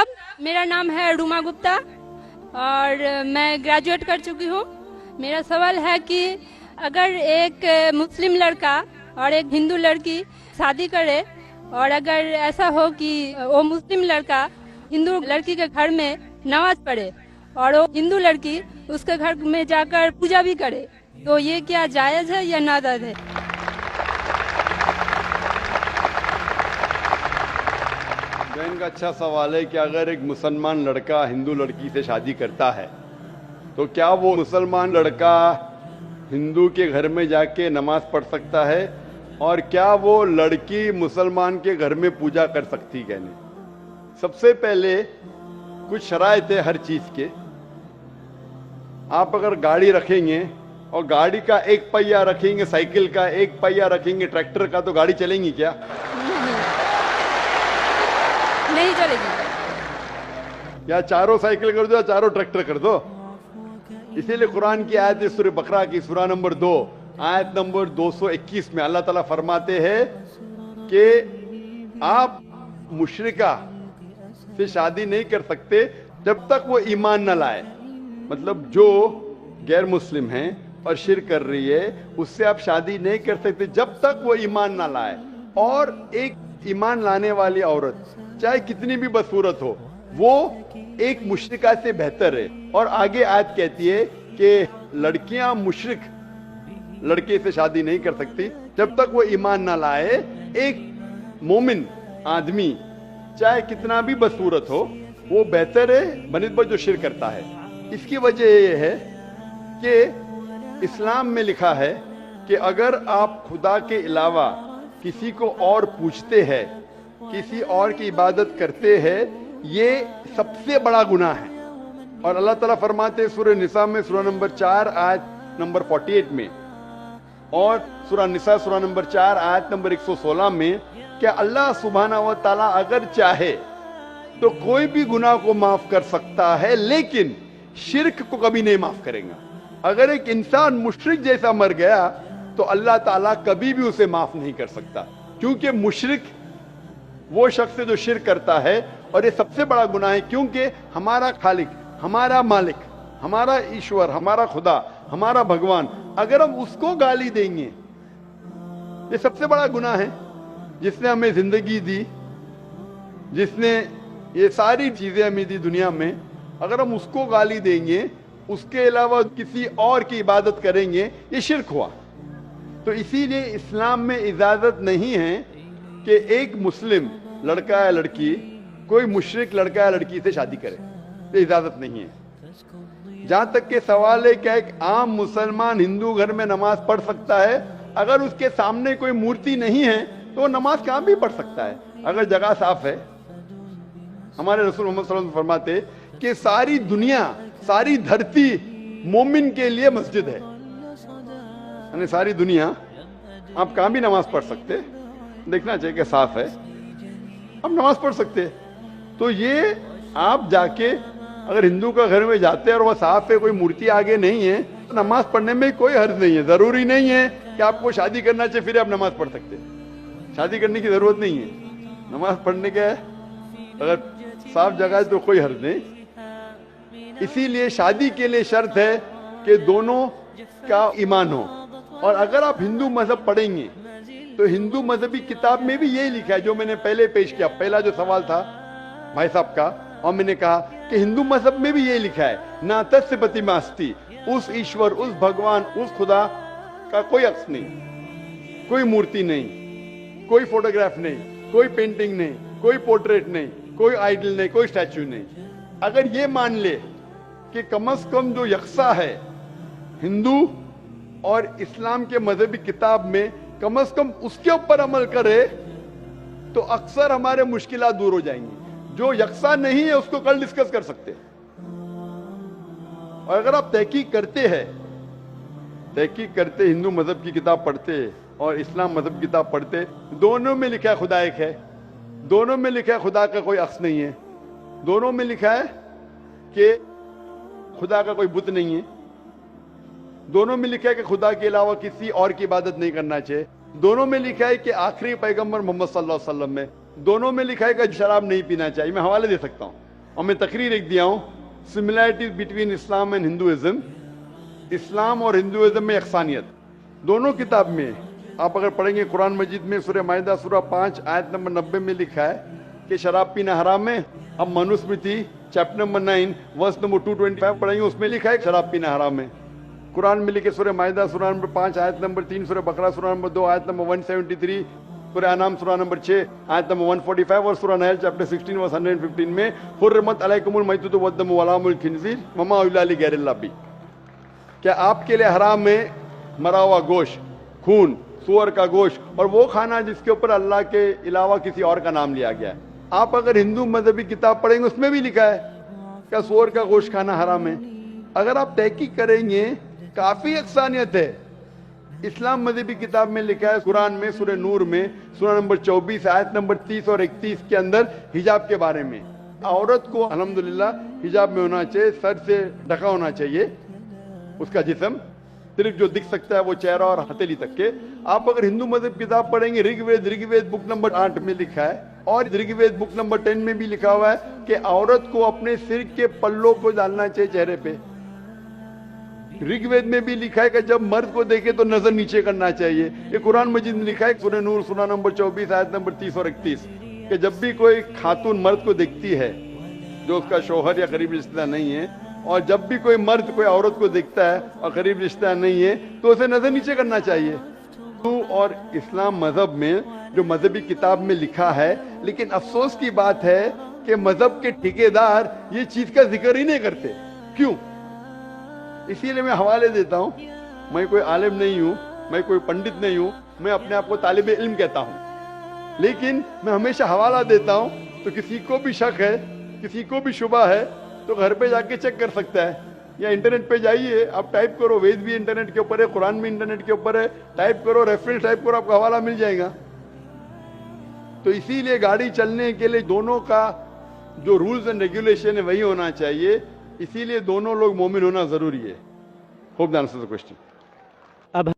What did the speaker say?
साहब, मेरा नाम है रूमा गुप्ता और मैं ग्रेजुएट कर चुकी हूँ। मेरा सवाल है कि अगर एक मुस्लिम लड़का और एक हिंदू लड़की शादी करे और अगर ऐसा हो कि वो मुस्लिम लड़का हिंदू लड़की के घर में नमाज पढ़े और वो हिंदू लड़की उसके घर में जाकर पूजा भी करे, तो ये क्या जायज़ है या नाजायज़ है? बहन का अच्छा सवाल है कि अगर एक मुसलमान लड़का हिंदू लड़की से शादी करता है तो क्या वो मुसलमान लड़का हिंदू के घर में जाके नमाज पढ़ सकता है और क्या वो लड़की मुसलमान के घर में पूजा कर सकती है? नहीं। सबसे पहले कुछ शराइत है हर चीज के। आप अगर गाड़ी रखेंगे और गाड़ी का एक पहिया रखेंगे, साइकिल का एक पहिया रखेंगे, ट्रैक्टर का, तो गाड़ी चलेंगी क्या? नहीं चलेगी। या चारों साइकिल कर दो या चारों ट्रैक्टर कर दो। इसीलिए कुरान की आयत है सूरह बकरा की सूरा नंबर 2 आयत नंबर 221 में अल्लाह ताला फरमाते हैं कि आप मुशरिका से शादी नहीं कर सकते जब तक वो ईमान न लाए। मतलब जो गैर मुस्लिम है और शिर्क कर रही है उससे आप शादी नहीं कर सकते जब तक वो ईमान ना लाए। और एक ईमान लाने वाली औरत चाहे कितनी भी बदसूरत हो वो एक मुशरिका से बेहतर है। और आगे आयत कहती है कि लड़कियां मुशरिक लड़के से शादी नहीं कर सकती जब तक वो ईमान ना लाए। एक मोमिन आदमी चाहे कितना भी बदसूरत हो वो बेहतर है बनिस्बत जो शिर्क करता है। इसकी वजह यह है कि इस्लाम में लिखा है कि अगर आप खुदा के अलावा किसी को और पूछते हैं, किसी और की इबादत करते हैं, ये सबसे बड़ा गुनाह है। और अल्लाह ताला फरमाते हैं सूरह निसा में सूरा नंबर 4 आयत नंबर 48 में और सूरा निसा सूरा नंबर 4 आयत नंबर 116 में कि अल्लाह सुब्हाना व तआला अगर चाहे तो कोई भी गुनाह को माफ कर सकता है लेकिन शिर्क को कभी नहीं माफ करेगा। अगर एक इंसान मुशरिक जैसा मर गया तो अल्लाह ताला कभी भी उसे माफ नहीं कर सकता, क्योंकि मुशरिक वो शख्स है जो शिर्क करता है। और ये सबसे बड़ा गुनाह है क्योंकि हमारा खालिक, हमारा मालिक, हमारा ईश्वर, हमारा खुदा, हमारा भगवान, अगर हम उसको गाली देंगे, ये सबसे बड़ा गुनाह है। जिसने हमें जिंदगी दी, जिसने ये सारी चीजें हमें दी दुनिया में, अगर हम उसको गाली देंगे, उसके अलावा किसी और की इबादत करेंगे, ये शिर्क हुआ। तो इसीलिए इस्लाम में इजाजत नहीं है कि एक मुस्लिम लड़का या लड़की कोई मुशरिक लड़का या लड़की से शादी करे, ये इजाजत नहीं है। जहां तक के सवाल है क्या एक आम मुसलमान हिंदू घर में नमाज पढ़ सकता है? अगर उसके सामने कोई मूर्ति नहीं है तो वो नमाज कहां भी पढ़ सकता है अगर जगह साफ है। हमारे रसूल मोहम्मद सल्लल्लाहु अलैहि वसल्लम फरमाते कि सारी दुनिया, सारी धरती मोमिन के लिए मस्जिद है। यानी सारी दुनिया आप कहां भी नमाज पढ़ सकते, देखना चाहिए कि साफ है, आप नमाज पढ़ सकते। तो ये आप जाके अगर हिंदू का घर में जाते हैं और वह साफ है, कोई मूर्ति आगे नहीं है, तो नमाज पढ़ने में कोई हर्ज नहीं है। जरूरी नहीं है कि आपको शादी करना चाहिए फिर आप नमाज पढ़ सकते, शादी करने की जरूरत नहीं है। नमाज पढ़ने का अगर साफ जगह है तो कोई हर्ज नहीं। इसीलिए शादी के लिए शर्त है कि दोनों का ईमान हो। और अगर आप हिंदू मजहब पढ़ेंगे तो हिंदू मजहबी किताब में भी यही लिखा है जो मैंने पहले पेश किया, पहला जो सवाल था भाई साहब का, और मैंने कहा कि हिंदू मजहब में भी यही लिखा है, ना तस्पति मास्ती, उस ईश्वर, उस भगवान, उस खुदा का कोई अक्स नहीं, कोई मूर्ति नहीं, कोई फोटोग्राफ नहीं, कोई पेंटिंग नहीं, कोई पोर्ट्रेट नहीं, कोई आइडल नहीं, कोई स्टैचू नहीं। अगर ये मान ले कि कम से कम जो यकसा है हिंदू और इस्लाम के मजहबी किताब में, कम से कम उसके ऊपर अमल करे तो अक्सर हमारे मुश्किलात दूर हो जाएंगी। जो यकसा नहीं है उसको कल डिस्कस कर सकते हैं। और अगर आप तहकीक करते हिंदू मजहब की किताब पढ़ते और इस्लाम मजहब की किताब पढ़ते, दोनों में लिखा है खुदा एक है, दोनों में लिखा है खुदा का कोई अक्स नहीं है, दोनों में लिखा है कि खुदा का कोई बुत नहीं है, दोनों में लिखा है कि खुदा के अलावा किसी और की इबादत नहीं करना चाहिए, दोनों में लिखा है कि आखिरी पैगंबर मोहम्मद सल्लल्लाहु अलैहि वसल्लम में, दोनों में लिखा है कि शराब नहीं पीना चाहिए। मैं हवाले दे सकता हूँ। اور میں تقریر ایک دیا ہوں similarities between Islam and Hinduism. Islam اور ہندوازم میں یکسانیت دونوں کتاب میں. آپ اگر پڑھیں گے قرآن مجید میں سورہ مائدہ سورہ 5 آیت نمبر 90 میں لکھا ہے کہ شراب پینا حرام ہے. اب Manusmriti chapter number 9 verse number 225 پڑھیں گے, اس میں لکھا ہے شراب پینا حرام ہے. قرآن میں لکھے سورہ مائدہ سورہ نمبر 5 آیت نمبر 3, سورہ بقرہ سورہ نمبر 2 آیت نمبر 173, سورہ انعام سورہ نمبر 6 آیت نمبر 145 اور سورہ نحل چیپٹر 16 ورس 115 میں حرمت علیکم المیتۃ والدم ولحم الخنزیر وما اہل لغیر اللہ بھی. کیا آپ کے لیے حرام ہے مرا ہوا گوشت, خون, سور کا گوشت اور وہ کھانا جس کے اوپر اللہ کے علاوہ کسی اور کا نام لیا گیا ہے. آپ اگر ہندو مذہبی کتاب پڑھیں گے اس میں بھی لکھا ہے کہ سور کا گوشت کھانا حرام ہے. اگر آپ تحقیق کریں گے کافی یکسانیت ہے. اسلام مذہبی کتاب میں لکھا ہے قرآن میں سورہ نور میں سورہ نمبر 24 آیت نمبر 30 اور 31 کے اندر حجاب کے بارے میں عورت کو الحمدللہ حجاب میں ہونا چاہیے, سر سے ڈھکا ہونا چاہیے اس کا جسم, صرف جو دکھ سکتا ہے وہ چہرہ اور ہتھیلی تک کے. آپ اگر ہندو مذہب کتاب پڑھیں گے رگ وید بک نمبر 8 میں لکھا ہے اور رگ وید بک نمبر 10 میں بھی لکھا ہوا ہے کہ عورت کو اپنے سر کے پلوں کو ڈالنا چاہیے چہرے پہ. رگ وید میں بھی لکھا ہے کہ جب مرد کو دیکھے تو نظر نیچے کرنا چاہیے. یہ قرآن مجید میں لکھا ہے سورہ نور سورہ نمبر 24 آیت نمبر 30 اور 31 کہ جب بھی کوئی خاتون مرد کو دیکھتی ہے جو اس کا شوہر یا قریب رشتہ دار نہیں ہے, اور جب بھی کوئی مرد کوئی عورت کو دیکھتا ہے اور قریب رشتہ دار نہیں ہے تو اسے نظر نیچے کرنا چاہیے. اور اسلام مذہب میں جو مذہبی کتاب میں لکھا ہے, لیکن افسوس کی بات ہے کہ مذہب کے ٹھیکیدار یہ چیز کا ذکر ہی نہیں کرتے. کیوں؟ اسی لیے میں حوالے دیتا ہوں. میں کوئی عالم نہیں ہوں, میں کوئی پنڈت نہیں ہوں, میں اپنے آپ کو طالب علم کہتا ہوں, لیکن میں ہمیشہ حوالہ دیتا ہوں. تو کسی کو بھی شک ہے, کسی کو بھی شبہ ہے تو گھر پہ جا کے چیک کر سکتا ہے, یا انٹرنیٹ پہ جائیے, آپ ٹائپ کرو, وید بھی انٹرنیٹ کے اوپر ہے, قرآن بھی انٹرنیٹ کے اوپر ہے, ٹائپ کرو, ریفرنس ٹائپ کرو, آپ کو حوالہ مل جائے گا. تو اسی لیے گاڑی چلنے کے لیے دونوں کا جو رولز اینڈ ریگولیشن ہے وہی ہونا چاہیے. اسی لیے دونوں لوگ مومن ہونا ضروری ہے. Hope that answers the question.